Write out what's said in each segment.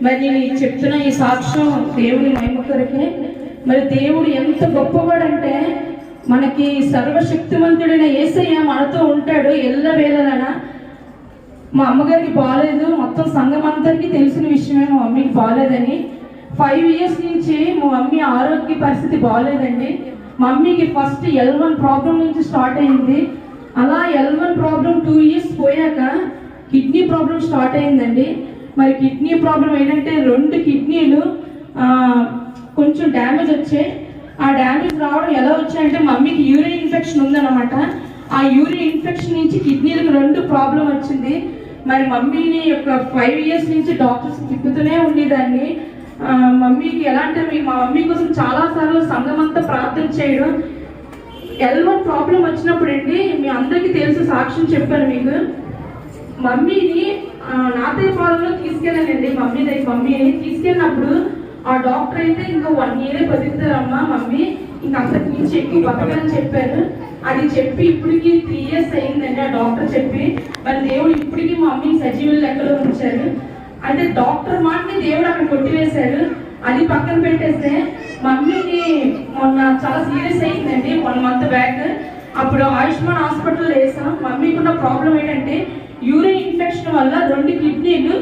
మరి నేను చెప్తున్న ఈ సాక్ష్యం దేవుని మహిమ కొరకే. మరి దేవుడు ఎంత గొప్పవాడంటే మనకి సర్వశక్తివంతుడైన యేసయ్య మనతో ఉంటాడు ఎల్లవేళలన. మా అమ్మగారికి బాగాలేదు, మొత్తం సంఘం అందరికీ తెలిసిన విషయమే మా మమ్మీకి బాగాలేదని. 5 years నుంచి మా మమ్మీ ఆరోగ్య పరిస్థితి బాగాలేదండి. మా మమ్మీకి ఫస్ట్ L1 ప్రాబ్లం నుంచి స్టార్ట్ అయింది. అలా L1 ప్రాబ్లం 2 years పోయాక కిడ్నీ ప్రాబ్లం స్టార్ట్ అయిందండి. మరి కిడ్నీ ప్రాబ్లం ఏంటంటే 2 కిడ్నీలు కొంచెం డ్యామేజ్ వచ్చాయి. ఆ డ్యామేజ్ రావడం ఎలా వచ్చాయంటే మమ్మీకి యూరిన్ ఇన్ఫెక్షన్ ఉందన్నమాట. ఆ యూరిన్ ఇన్ఫెక్షన్ నుంచి కిడ్నీలకు 2 ప్రాబ్లం వచ్చింది. మరి మమ్మీని యొక్క 5 years నుంచి డాక్టర్స్ తిప్పుతూనే ఉండేదాన్ని. మమ్మీకి ఎలా అంటే మా మమ్మీ కోసం చాలాసార్లు సంఘం అంతా ప్రార్థన చేయడం. L1 ప్రాబ్లం వచ్చినప్పుడు అండి, మీ అందరికీ తెలుసు, సాక్ష్యం చెప్పాను మీకు. మమ్మీని నాతయ్య పాలనలో తీసుకెళ్ళానండి. మమ్మీని తీసుకెళ్ళినప్పుడు ఆ డాక్టర్ అయితే ఇంకా 1 year బతుకుతారమ్మా మమ్మీ, ఇంకా అంతకు మించి ఎక్కువ బతకని చెప్పారు. అది చెప్పి ఇప్పటికి 3 years అయిందండి ఆ డాక్టర్ చెప్పి. మరి దేవుడు ఇప్పటికీ మా మమ్మీని సజీవుల లెక్కలో ఉంచారు. అయితే డాక్టర్ మాటని దేవుడు అక్కడ కొట్టివేశారు. అది పక్కన పెట్టేస్తే మమ్మీకి మొన్న చాలా సీరియస్ అయిందండి 1 month బ్యాక్. అప్పుడు ఆయుష్మాన్ హాస్పిటల్లో వేసాం. మమ్మీకి ఉన్న ప్రాబ్లం ఏంటంటే యూరిన్ ఇన్ఫెక్షన్ వల్ల 2 కిడ్నీలు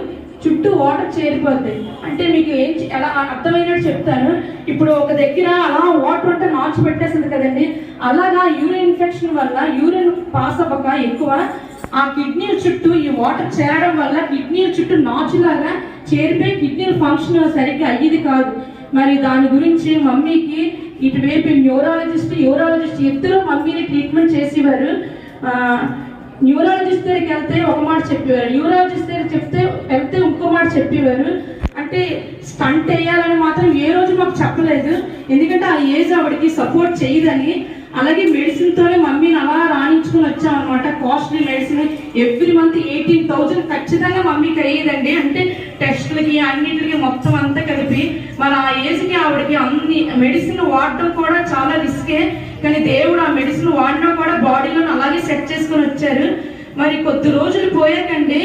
చుట్టూ వాటర్ చేరిపోతాయి. అంటే మీకు ఎలా అర్థమైనట్టు చెప్తాను. ఇప్పుడు ఒక దగ్గర అలా వాటర్ అంటే నాచు పెట్టేస్తుంది కదండి, అలాగా యూరిన్ ఇన్ఫెక్షన్ వల్ల యూరిన్ పాస్ అవ్వక ఎక్కువ ఆ కిడ్నీల చుట్టూ ఈ వాటర్ చేరడం వల్ల కిడ్నీల చుట్టూ నాచులాగా చేరిపోయి న్యూరోకిడ్నీల ఫంక్షన్ సరిగ్గా అయ్యేది కాదు. మరి దాని గురించి మమ్మీకి ఇటువైపు న్యూరాలజిస్ట్ ఇద్దరు మమ్మీని ట్రీట్మెంట్ చేసేవారు. న్యూరాలజిస్ట్ దగ్గరికి వెళ్తే ఒక మాట చెప్పేవారు, న్యూరాలజిస్ట్ దగ్గర వెళ్తే ఇంకో మాట చెప్పేవారు. అంటే స్టంట్ వేయాలని మాత్రం ఏ రోజు మాకు చెప్పలేదు, ఎందుకంటే ఆ ఏజ్ ఆవిడకి సపోర్ట్ చేయదని. అలాగే మెడిసిన్తోనే మమ్మీని అలా రాణించుకుని వచ్చామన్నమాట. కాస్ట్లీ మెడిసిన్ ఎవ్రీ మంత్ 18,000 ఖచ్చితంగా మమ్మీకి అయ్యేదండి. అంటే టెస్టులకి అన్నింటికి మొత్తం అంతా కలిపి. మరి ఆ ఏజ్కి ఆవిడకి అన్ని మెడిసిన్ వాడడం కూడా చాలా రిస్కే, కానీ దేవుడు ఆ మెడిసిన్ వాడినా కూడా బాడీలో అలాగే సెట్ చేసుకుని వచ్చారు. మరి కొద్ది రోజులు పోయాకండి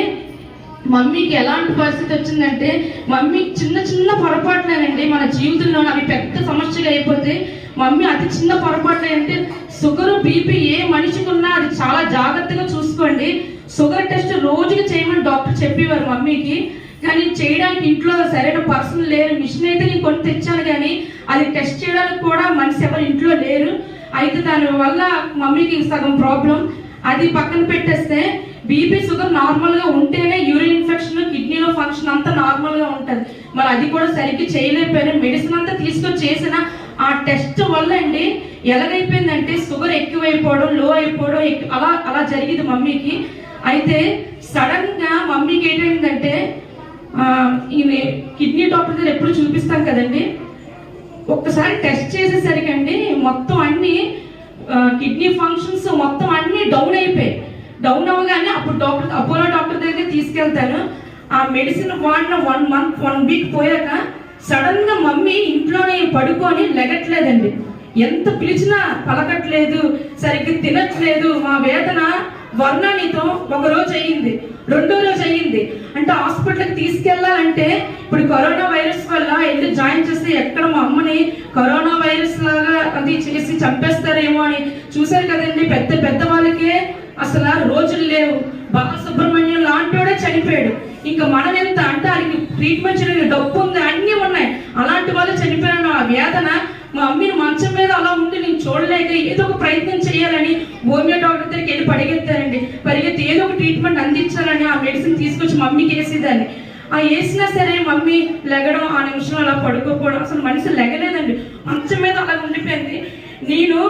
మమ్మీకి ఎలాంటి పరిస్థితి వచ్చిందంటే, మమ్మీ చిన్న చిన్న పొరపాట్లేనండి మన జీవితంలో అవి పెద్ద సమస్యగా అయిపోతే, మమ్మీ అతి చిన్న పొరపాట్లు అంటే షుగర్ బీపీ ఏ మనిషికి ఉన్నా అది చాలా జాగ్రత్తగా చూసుకోండి. షుగర్ టెస్ట్ రోజుకి చేయమని డాక్టర్ చెప్పేవారు మమ్మీకి. కానీ చేయడానికి ఇంట్లో సరైన పర్సన్ లేరు. మిషన్ అయితే నేను కొని తెచ్చాను, కానీ అది టెస్ట్ చేయడానికి కూడా మనిషి ఎవరు ఇంట్లో లేరు. అయితే దాని వల్ల మమ్మీకి సగం ప్రాబ్లం. అది పక్కన పెట్టేస్తే బీపీ షుగర్ నార్మల్గా ఉంటేనే యూరిన్ ఇన్ఫెక్షన్ కిడ్నీలో ఫంక్షన్ అంతా నార్మల్గా ఉంటుంది. మరి అది కూడా సరిగ్గా చేయలేకపోయారు. మెడిసిన్ అంతా తీసుకొని చేసిన ఆ టెస్ట్ వల్ల అండి ఎలాగైపోయిందంటే షుగర్ ఎక్కువైపోవడం, లో అయిపోవడం అలా జరిగింది మమ్మీకి. అయితే సడన్ గా మమ్మీకి ఏంటంటే ఈమె కిడ్నీ డాక్టర్ దగ్గర ఎప్పుడు చూపిస్తాం కదండి, ఒక్కసారి టెస్ట్ చేసేసరికి అండి మొత్తం అన్ని కిడ్నీ ఫంక్షన్స్ మొత్తం అన్ని డౌన్ అయిపోయాయి. డౌన్ అవ్వగానే అప్పుడు అపోలో డాక్టర్ దగ్గర తీసుకెళ్తాను. ఆ మెడిసిన్ వాడిన 1 month 1 week పోయాక సడన్ గా మమ్మీ ఇంట్లోనే పడుకొని లెగట్లేదండి. ఎంత పిలిచినా పలకట్లేదు, సరిగ్గా తినట్లేదు. మా వేదన వర్ణనితో 1 రోజు అయ్యింది, 2వ రోజు అయ్యింది. అంటే హాస్పిటల్కి తీసుకెళ్లాలంటే ఇప్పుడు కరోనా వైరస్ వల్ల వెళ్ళి జాయిన్ చేస్తే ఎక్కడ మా అమ్మని కరోనా వైరస్ లాగా అది చేసి చంపేస్తారేమో అని చూశారు కదండి. పెద్ద వాళ్ళకే అసలు రోజులు లేవు. బాలసుబ్రహ్మణ్యం లాంటివాడే చనిపోయాడు. ఇంకా మనం ఎంత అంటే ఆయనకి ట్రీట్మెంట్ చేయడానికి డబ్బు ఉంది, అన్నీ ఉన్నాయి. అలాంటి వాళ్ళు చనిపోయాను. ఆ వేదన మా అమ్మని మంచం మీద అలా ఉండి నేను చూడలేక ఏదో ఒక ప్రయత్నం చేయాలని హోమియో డాక్టర్ దగ్గరికి వెళ్ళి పరిగెత్తి ఏదో ఒక ట్రీట్మెంట్ అందించాలని ఆ మెడిసిన్ తీసుకొచ్చి మమ్మీకి వేసేదాన్ని. ఆ వేసినా సరే మమ్మీ లెగడం, ఆ నిమిషం అలా పడుకోకపోవడం, అసలు మనిషి లెగలేదండి, మంచం మీద అలా ఉండిపోయింది. నేను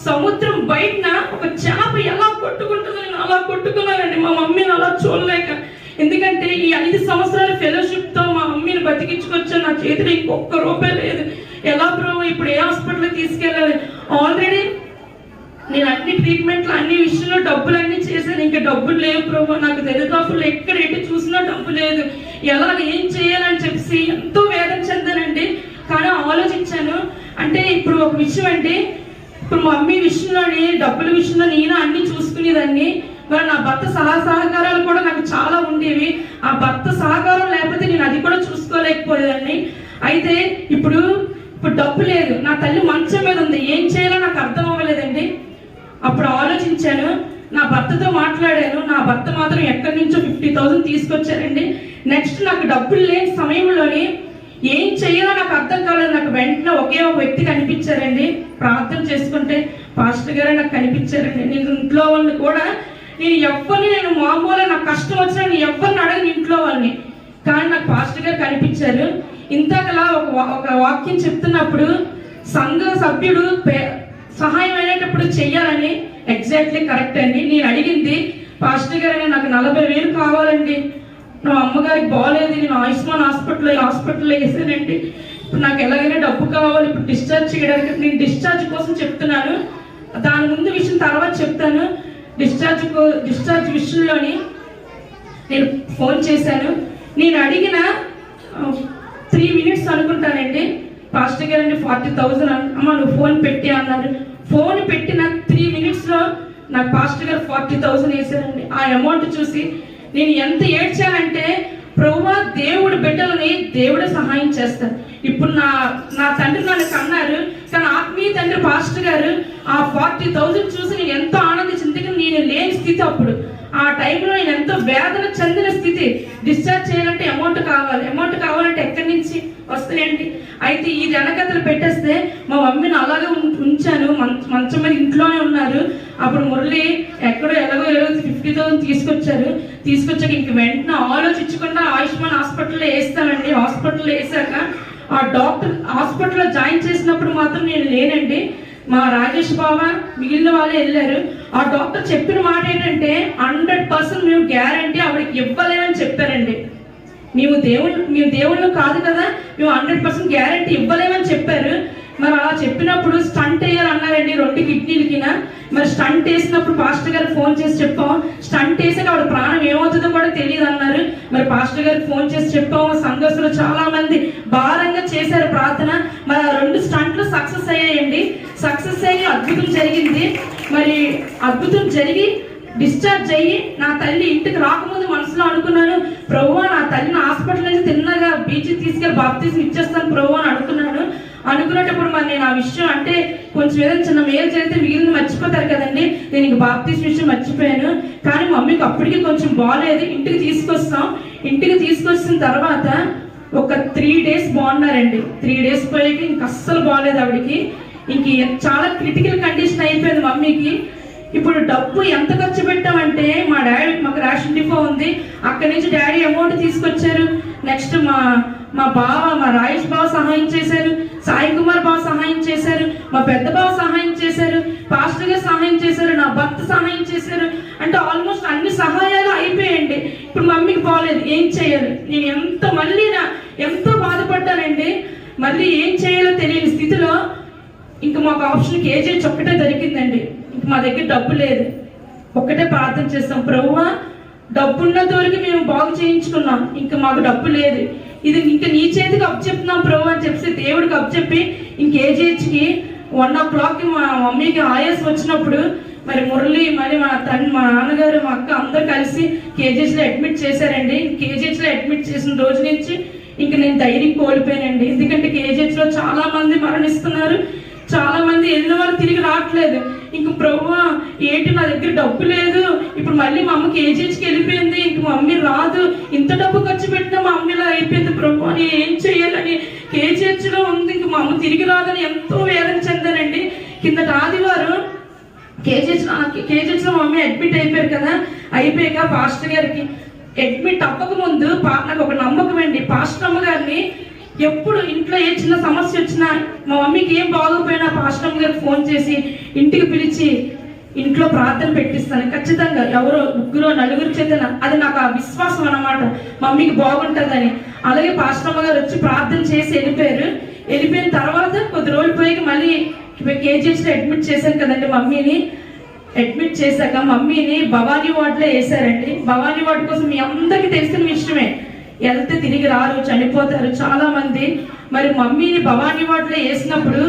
సముద్రం బయటన ఒక చేప ఎలా కొట్టుకుంటుందో నేను అలా కొట్టుకున్నానండి మా మమ్మీని అలా చూడలేక. ఎందుకంటే ఈ 5 సంవత్సరాల ఫెలోషిప్తో మా మమ్మీని బతికించుకొచ్చా. నా చేతిలో ఇంకొక రూపాయి లేదు. ఎలా బ్రో ఇప్పుడు ఏ హాస్పిటల్కి తీసుకెళ్ళాలి? ఆల్రెడీ నేను అన్ని ట్రీట్మెంట్లు అన్ని విషయంలో డబ్బులు అన్నీ చేశాను. ఇంకా డబ్బులు లేవు ప్రభు, నాకు దరిదాపులు ఎక్కడ ఎటు చూసినా డబ్బు లేదు. ఎలా ఏం చేయాలని చెప్పి ఎంతో వేదన చెందానండి. కానీ ఆలోచించాను. అంటే ఇప్పుడు ఒక విషయం అంటే, ఇప్పుడు మమ్మీ విషయంలోని డబ్బుల విషయంలో నేను అన్ని చూసుకునేదాన్ని. మరి నా భర్త సహకారాలు కూడా నాకు చాలా ఉండేవి. ఆ భర్త సహకారం లేకపోతే నేను అది చేసుకోలేదండి. అయితే ఇప్పుడు డబ్బు లేదు, నా తల్లి మంచం మీద ఉంది, ఏం చేయాలో నాకు అర్థం అవ్వలేదండి. అప్పుడు ఆలోచించాను, నా భర్తతో మాట్లాడాను. నా భర్త మాత్రం ఎక్కడి నుంచో 50,000 తీసుకొచ్చారండి. నెక్స్ట్ నాకు డబ్బులు లేని సమయంలోని ఏం చేయాలో నాకు అర్థం కాలేదు. నాకు వెంటనే ఒకే ఒక వ్యక్తి కనిపించారండి. ప్రార్థన చేసుకుంటే పాస్టర్ గారే నాకు కనిపించారండి. నేను ఇంట్లో వాళ్ళని కూడా నేను మామూలుగా నాకు కష్టం వచ్చినా నేను ఎవరిని అడగను ఇంట్లో వాళ్ళని, కానీ నాకు పాస్టర్ గారు కనిపించారు. ఇంతకలా ఒక వాక్యం చెప్తున్నప్పుడు సంఘ సభ్యుడు సహాయం అయినప్పుడు చెయ్యాలని ఎగ్జాక్ట్లీ కరెక్ట్ అండి. నేను అడిగింది, పాస్టర్ గారు నాకు 40,000 కావాలండి, నా అమ్మగారికి బాగోలేదు, నేను ఆయుష్మాన్ హాస్పిటల్లో వేసానండి, ఇప్పుడు నాకు ఎలాగైనా డబ్బు కావాలి, ఇప్పుడు డిశ్చార్జ్ చేయడానికి. నేను డిశ్చార్జ్ కోసం చెప్తున్నాను, దాని ముందు విషయం తర్వాత చెప్తాను. డిశ్చార్జ్ విషయంలోని నేను ఫోన్ చేశాను. నేను అడిగిన 3 minutes అనుకుంటానండి, పాస్టర్ గారు 40,000 అమ్మ నువ్వు ఫోన్ పెట్టి అన్నారు. ఫోన్ పెట్టిన 3 minutesలో నాకు పాస్టర్ గారు 40,000 వేశారండి. ఆ అమౌంట్ చూసి నేను ఎంత ఏడ్చానంటే, ప్రభువా దేవుడు బిడ్డలని దేవుడు సహాయం చేస్తారు. ఇప్పుడు నా తండ్రి నన్ను కన్నారు, కానీ ఆత్మీయ తండ్రి పాస్టర్ గారు ఆ 40,000 చూసి నేను ఎంతో ఆనందించింది. నేను లేని స్థితి అప్పుడు, ఆ టైంలో నేను ఎంతో వేదన చెందిన స్థితి. డిశ్చార్జ్ చేయాలంటే అమౌంట్ కావాలంటే ఎక్కడి నుంచి వస్తాయండి. అయితే ఈ జనకథలు పెట్టేస్తే మా మమ్మీని అలాగే ఉంచాను, మంచం మీద ఇంట్లోనే ఉన్నారు. అప్పుడు మురళి ఎలాగో 50,000 తీసుకొచ్చాక ఇంక వెంటనే ఆలోచించకుండా ఆయుష్మాన్ హాస్పిటల్లో వేస్తానండి. హాస్పిటల్లో వేసాక ఆ డాక్టర్ హాస్పిటల్లో జాయిన్ చేసినప్పుడు మాత్రం నేను లేనండి. మా రాజేష్ బావ మిగిలిన వాళ్ళే వెళ్ళారు. ఆ డాక్టర్ చెప్పిన మాట ఏంటంటే 100% మేము గ్యారంటీ ఆవిడకి ఇవ్వలేమని చెప్పారండి. మేము దేవుళ్ళు కాదు కదా, మేము 100% గ్యారంటీ ఇవ్వలేమని చెప్పారు. మరి అలా చెప్పినప్పుడు స్టంట్ వేయాలన్నారండి 2 కిడ్నీలకి. మరి స్టంట్ వేసినప్పుడు పాస్టర్ గారికి ఫోన్ చేసి చెప్పాం, స్టంట్ వేసాక ఆవిడ ప్రాణం ఏమవుతుందో కూడా తెలియదు అన్నారు. మరి పాస్టర్ గారికి ఫోన్ చేసి చెప్పాము. సంఘస్థులు చాలా మంది భారంగా చేశారు ప్రార్థన. మరి ఆ 2 స్టంట్లు సక్సెస్ అయ్యాయండి. సక్సెస్ అయ్యి అద్భుతం జరిగింది. మరి అద్భుతం జరిగి డిశ్చార్జ్ అయ్యి నా తల్లి ఇంటికి రాకముందు మనసులో అనుకున్నాను, ప్రభువా నా తల్లిని హాస్పిటల్ నుంచి తిన్నగా బీచ్ తీసుకెళ్ళి బాప్తీసం ఇచ్చేస్తాను ప్రభువా అని అనుకునేటప్పుడు మరి నేను ఆ విషయం అంటే కొంచెం ఏదైనా చిన్న మేలు జరిగితే మిగిలిన మర్చిపోతారు కదండి. నేను ఇంక బాప్తీసం విషయం మర్చిపోయాను. కానీ మమ్మీకి అప్పటికి కొంచెం బాగాలేదు. ఇంటికి తీసుకొచ్చిన తర్వాత ఒక 3 days బాగున్నారండి. 3 days పోయాక ఇంక అస్సలు బాగాలేదు ఆవిడికి. ఇంక చాలా క్రిటికల్ కండిషన్ అయిపోయింది మమ్మీకి. ఇప్పుడు డబ్బు ఎంత ఖర్చు పెట్టామంటే మాకు రేషన్ డిపో ఉంది, అక్కడి నుంచి డాడీ అమౌంట్ తీసుకొచ్చారు. నెక్స్ట్ మా రాయేష్ బావ సహాయం చేశారు, సాయి కుమార్ బావ సహాయం చేశారు, మా పెద్ద బావ సహాయం చేశారు, పాస్టర్ గారు సహాయం చేశారు, నా భర్త సహాయం చేశారు. అంటే ఆల్మోస్ట్ అన్ని సహాయాలు అయిపోయాయండి. ఇప్పుడు మమ్మీకి బాగలేదు, ఏం చేయాలి? నేను ఎంతో బాధపడ్డానండి. మళ్ళీ ఏం చేయాలో తెలియని స్థితిలో ఇంకా మాకు ఆప్షన్ కేజీహెచ్ ఒక్కటే దొరికిందండి. ఇంక మా దగ్గర డబ్బు లేదు. ఒక్కటే ప్రార్థన చేస్తాం, ప్రభువా డబ్బున్నంత వరకు మేము బాగు చేయించుకున్నాం, ఇంకా మాకు డబ్బు లేదు, ఇది ఇంకా నీ చేతికి అప్పచెప్తున్నాం ప్రభు అని చెప్పి దేవుడికి అప్పచెప్పి ఇంక కేజీహెచ్కి 1 o'clock మా మమ్మీకి ఆయాసం వచ్చినప్పుడు మరి మురళి మరి మా నాన్నగారు మా అక్క అందరూ కలిసి కేజీహెచ్లో అడ్మిట్ చేశారండి. కేజీహెచ్లో అడ్మిట్ చేసిన రోజు నుంచి ఇంక నేను ధైర్యం కోల్పోయానండి. ఎందుకంటే కేజీహెచ్లో చాలా మంది మరణిస్తున్నారు, చాలా మంది వెళ్ళిన వాళ్ళు తిరిగి రావట్లేదు. ఇంక ప్రభువా ఏంటి నా దగ్గర డబ్బు లేదు, ఇప్పుడు మళ్ళీ మా అమ్మ కేజీహెచ్కి వెళ్ళిపోయింది, ఇంక మా మమ్మీ రాదు, ఇంత డబ్బు ఖర్చు పెట్టినా మా అమ్మలా అయిపోయింది ప్రభువా, నేను ఏం చేయాలని కేజీహెచ్లో ఉంది, ఇంక మా అమ్మ తిరిగి రాదని ఎంతో వేదన చెందానండి. కిందటి ఆదివారం కేజీహెచ్లో మా మమ్మీ అడ్మిట్ అయిపోయారు కదా. అయిపోయాక పాస్టర్ గారికి అడ్మిట్ అవ్వక ముందు నాకు ఒక నమ్మకం అండి, పాస్టర్ అమ్మ గారిని ఎప్పుడు ఇంట్లో ఏ చిన్న సమస్య వచ్చినా మా మమ్మీకి ఏం బాగోపోయినా పాస్టర్ అమ్మ గారికి ఫోన్ చేసి ఇంటికి పిలిచి ఇంట్లో ప్రార్థన పెట్టిస్తాను ఖచ్చితంగా. ఎవరో 3-4 చేతన అది నాకు ఆ విశ్వాసం అన్నమాట, మమ్మీకి బాగుంటుందని. అలాగే పాస్టర్ అమ్మ గారు వచ్చి ప్రార్థన చేసి వెళ్ళిపోయిన తర్వాత కొద్ది రోజులు పోయి మళ్ళీ కేజీహెచ్లో అడ్మిట్ చేశాను కదండి. మమ్మీని అడ్మిట్ చేశాక మమ్మీని భవానీ వార్డులో వేశారండి. భవానీ వార్డు కోసం మీ అందరికీ తెలిసిన విషయమే, వెళ్తే తిరిగి రారు, చనిపోతారు చాలా మంది. మరి మమ్మీని భవానీ వార్డులో వేసినప్పుడు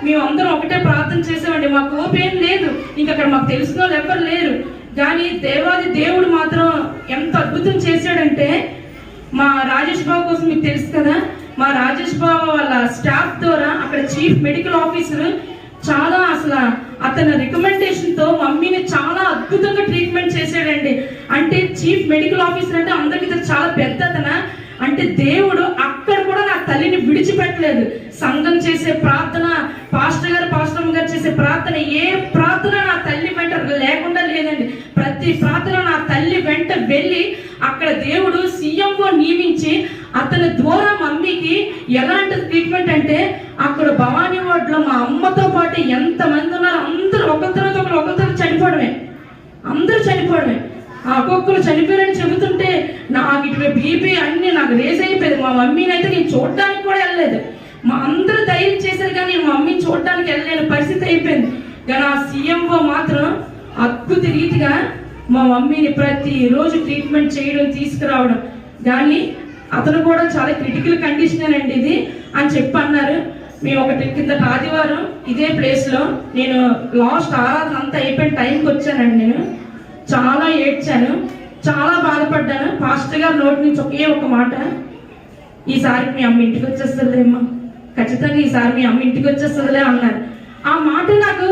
మేము అందరం ఒకటే ప్రార్థన చేసామండి. మాకు ఓపేం లేదు, ఇంకా అక్కడ మాకు తెలిసిన వాళ్ళు ఎవరు లేరు. కానీ దేవుడు మాత్రం ఎంత అద్భుతం చేశాడంటే, మా రాజేష్ బాబు కోసం మీకు తెలుసు కదా, మా రాజేష్ బాబు వాళ్ళ స్టాఫ్ ద్వారా అక్కడ చీఫ్ మెడికల్ ఆఫీసర్ చాలా అసలు అతని రికమెండేషన్ తో మమ్మీని చాలా అద్భుతంగా ట్రీట్మెంట్ చేశాడండి. అంటే చీఫ్ మెడికల్ ఆఫీసర్ అంటే అందరికీ చాలా పెద్ద అతను. అంటే దేవుడు అక్కడ కూడా నా తల్లిని విడిచిపెట్టలేదు. సంఘం చేసే ప్రార్థన, పాస్టర్ గారు చేసే ప్రార్థన, ఏ ప్రార్థన నా తల్లి వెంట లేకుండా లేదండి. ప్రతి ప్రార్థన నా తల్లి వెంట వెళ్ళి అక్కడ దేవుడు సీఎంఓ నియమించి అతని ద్వారా మమ్మీకి ఎలాంటి ట్రీట్మెంట్ అంటే అక్కడ భవానీ వార్డులో మా అమ్మతో పాటు ఎంతమంది ఉన్నారు అందరూ ఒకరితో చనిపోవడమే, అందరూ చనిపోవడమే. ఒక్కొక్కరు చనిపోయారని చెబుతుంటే నాకు ఇటు బీపీ అన్ని నాకు రేస్ అయిపోయింది. మా మమ్మీని అయితే నేను చూడడానికి కూడా వెళ్ళలేదు. మా అందరూ ధైర్యం చేశారు కానీ నేను మా మమ్మీని చూడడానికి వెళ్ళలేని పరిస్థితి అయిపోయింది. కానీ ఆ సీఎంఓ మాత్రం అద్భుత రీతిగా మా మమ్మీని ప్రతిరోజు ట్రీట్మెంట్ చేయడం తీసుకురావడం. కానీ అతను కూడా చాలా క్రిటికల్ కండిషన్ అండి ఇది అని చెప్పి అన్నారు. మేము ఒకటి కింద ఆదివారం ఇదే ప్లేస్లో నేను లాస్ట్ ఆరాధన అంతా అయిపోయిన టైంకి వచ్చానండి. నేను చాలా ఏడ్చాను, చాలా బాధపడ్డాను. పాస్టర్ గారి నోటి నుంచి ఒకే ఒక మాట, ఈసారికి మీ అమ్మ ఇంటికి వచ్చేస్తుందిలేమ్మా, ఖచ్చితంగా ఈసారి మీ అమ్మ ఇంటికి వచ్చేస్తుందిలే అన్నారు. ఆ మాట నాకు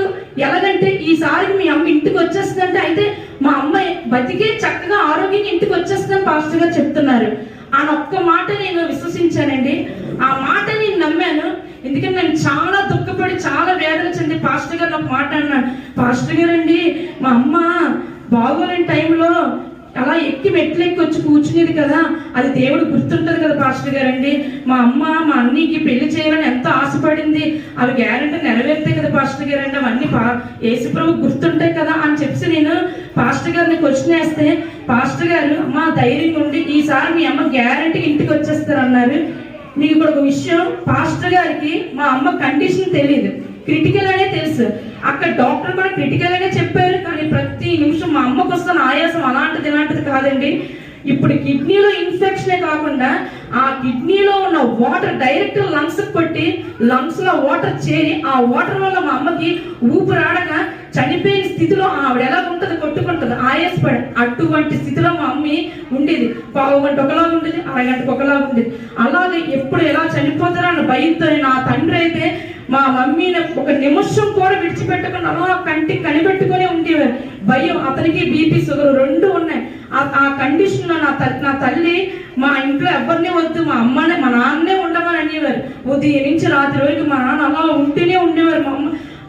ఎలాగంటే ఈసారికి మీ అమ్మ ఇంటికి వచ్చేస్తుందంటే అయితే మా అమ్మాయి బతికే చక్కగా ఆరోగ్యంగా ఇంటికి వచ్చేస్తుందని పాస్టర్ గారు చెప్తున్నారు. ఆ ఒక్క మాట నేను విశ్వసించానండి. ఆ మాట నేను నమ్మాను. ఎందుకంటే నేను చాలా దుఃఖపడి చాలా వేదన చెంది పాస్టర్ గారు ఒక మాట అన్నాడు. పాస్టర్ గారు అండి, మా అమ్మ బాగోలేని టైంలో అలా ఎక్కి మెట్లు ఎక్కి వచ్చి కూర్చునేది కదా, అది దేవుడు గుర్తుంటది కదా పాస్టర్ గారు అండి. మా అమ్మ మా అన్నీకి పెళ్లి చేయాలని ఎంతో ఆశపడింది, అవి గ్యారెంటీ నెరవేర్తాయి కదా పాస్టర్ గారు అండి, అవన్నీ యేసుప్రభు గుర్తుంటాయి కదా అని చెప్పి నేను పాస్టర్ గారిని క్వశ్చన్ వేస్తే పాస్టర్ గారు అమ్మ ధైర్యంగా ఉండి ఈసారి మీ అమ్మ గ్యారెంటీ ఇంటికి వచ్చేస్తారు అన్నారు. మీకు ఇక్కడ ఒక విషయం, పాస్టర్ గారికి మా అమ్మ కండిషన్ తెలియదు, క్రిటికల్ అనే తెలుసు. అక్కడ డాక్టర్ కూడా క్రిటికల్ అనే చెప్పారు. కానీ ప్రతి నిమిషం మా అమ్మకు వస్తున్న ఆయాసం అలాంటిది కాదండి. ఇప్పుడు కిడ్నీలో ఇన్ఫెక్షనే కాకుండా ఆ కిడ్నీలో ఉన్న వాటర్ డైరెక్ట్ లంగ్స్ కొట్టి లంగ్స్ లో వాటర్ చేరి ఆ వాటర్ వల్ల మా అమ్మకి ఊపిరాడక చనిపోయిన స్థితిలో ఆవిడ ఎలా ఉంటది, కొట్టుకుంటది, ఆయాసపడి అటువంటి స్థితిలో మా అమ్మ ఉండేది. పావు గంట ఒకలాగా ఉండేది, అరగంటకు ఒకలాగా ఉండేది. అలాగే ఎప్పుడు ఎలా చనిపోతారో అన్న భయంతో నా తండ్రి అయితే మా మమ్మీని ఒక నిమిషం కూడా విడిచిపెట్టకుండా అలా కంటికి కనిపెట్టుకునే ఉండేవారు. భయం, అతనికి బీపీ షుగర్ రెండు ఉన్నాయి. ఆ కండిషన్ లో నా తల్లి మా ఇంట్లో ఎవరిని వద్దు, మా అమ్మనే మా నాన్నే ఉండమని అనేవారు. ఉదయం నుంచి రాత్రి వరకు మా నాన్న అలా ఉంటూనే ఉండేవారు.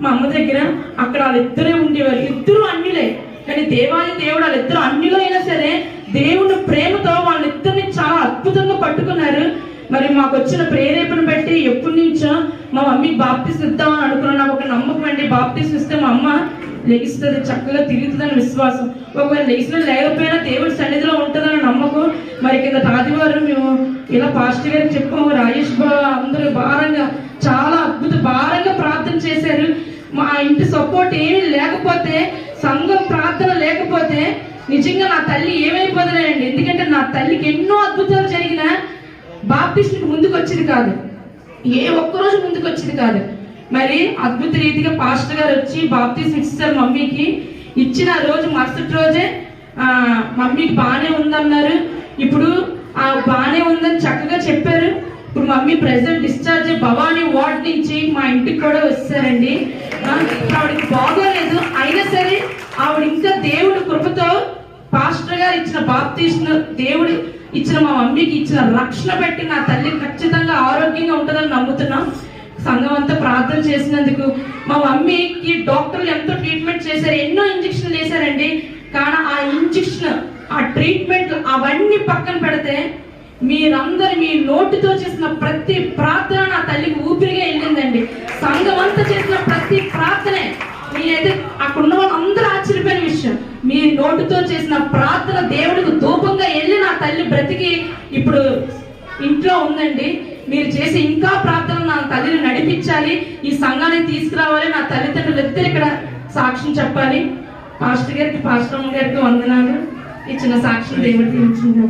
మా అమ్మ దగ్గర అక్కడ వాళ్ళిద్దరే ఉండేవారు. ఇద్దరు అన్నిలే, కానీ దేవాది దేవుడు వాళ్ళిద్దరు అన్నిలో అయినా సరే దేవుని ప్రేమతో వాళ్ళిద్దరిని చాలా అద్భుతంగా పట్టుకున్నారు. మరి మాకు వచ్చిన ప్రేరేపణ బట్టి ఎప్పటి నుంచో మా మమ్మీకి బాప్టిస్ట్ ఇద్దామని అనుకున్నాను. నాకు ఒక నమ్మకం అండి, బాప్టిస్ట్ ఇస్తే మా అమ్మ లెగిస్తుంది, చక్కగా తిరుగుతుందని విశ్వాసం. ఒకవేళ లెగిసిన లేకపోయినా దేవుడి సన్నిధిలో ఉంటుందని నమ్మకం. మరి కింద ఆదివారం మేము ఇలా పాస్టర్ గారికి చెప్పాము. రాజేష్ బాబు అందరూ భారంగా చాలా భారంగా ప్రార్థన చేశారు. మా ఇంటి సపోర్ట్ ఏమీ లేకపోతే, సంఘం ప్రార్థన లేకపోతే నిజంగా నా తల్లి ఏమైపోతుందండి. ఎందుకంటే నా తల్లికి ఎన్నో అద్భుతాలు జరిగినా బాప్టిస్ట్కి ముందుకు వచ్చేది కాదు, ఏ ఒక్కరోజు ముందుకు వచ్చేది కాదు. మరి అద్భుత రీతిగా పాస్టర్ గారు వచ్చి బాప్టిస్ట్ ఇచ్చారు మమ్మీకి. ఇచ్చిన రోజు మరుసటి రోజే మమ్మీకి బాగానే ఉందన్నారు. ఇప్పుడు బాగానే ఉందని చక్కగా చెప్పారు. ఇప్పుడు mummy present discharge Bhavani ward నుంచి మా ఇంటికి కూడా వచ్చారండి. ఆవిడకి బాగోలేదు, అయినా సరే ఆవిడ ఇంకా దేవుడి కృపతో పాస్టర్ గారు ఇచ్చిన బాప్టిస్ట్, దేవుడు ఇచ్చిన మా మమ్మీకి ఇచ్చిన రక్షణ బట్టి నా తల్లి ఖచ్చితంగా ఆరోగ్యంగా ఉంటుందని నమ్ముతున్నాం. సంఘం అంతా ప్రార్థన చేసినందుకు మా మమ్మీకి డాక్టర్లు ఎంతో ట్రీట్మెంట్ చేశారు, ఎన్నో ఇంజక్షన్లు వేశారండి. కానీ ఆ ఇంజక్షన్, ఆ ట్రీట్మెంట్ అవన్నీ పక్కన పెడితే మీరందరూ మీ నోటితో చేసిన ప్రతి ప్రార్థన నా తల్లికి ఊపిరిగా వెళ్ళిందండి. సంఘం అంతా చేసిన ప్రతి ప్రార్థనే మీరైతే అక్కడ ఉన్న వాళ్ళు అందరూ ఆశ్చర్యపోయిన విషయం. మీ నోటితో చేసిన ప్రార్థన దేవుడికి ధూపంగా వెళ్ళి నా తల్లి బ్రతికి ఇప్పుడు ఇంట్లో ఉందండి. మీరు చేసి ఇంకా ప్రార్థన నా తల్లిని నడిపించాలి, ఈ సంఘాన్ని తీసుకురావాలి. నా తల్లిదండ్రులు ఇద్దరు ఇక్కడ సాక్ష్యం చెప్పాలి. పాస్టర్ గారికి, పాస్టర్ గారికి వందనాలు. ఇచ్చిన సాక్ష్యం దేవుడికి ఇచ్చింది.